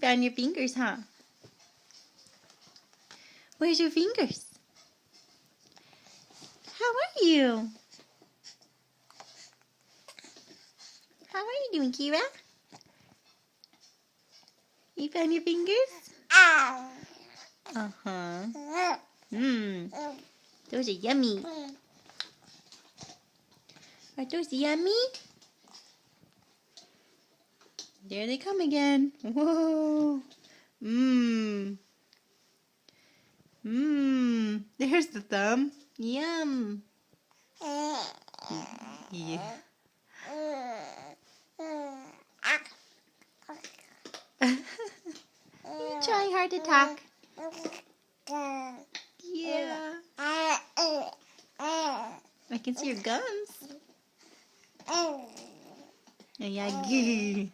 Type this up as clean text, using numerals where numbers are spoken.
found your fingers, huh? Where's your fingers? How are you? How are you doing, Kira? You found your fingers? Uh-huh. Those are yummy. Are those yummy? There they come again. Whoa. There's the thumb. Yum. Yeah. You're trying hard to talk. Yeah. I can see your gums. Yeah.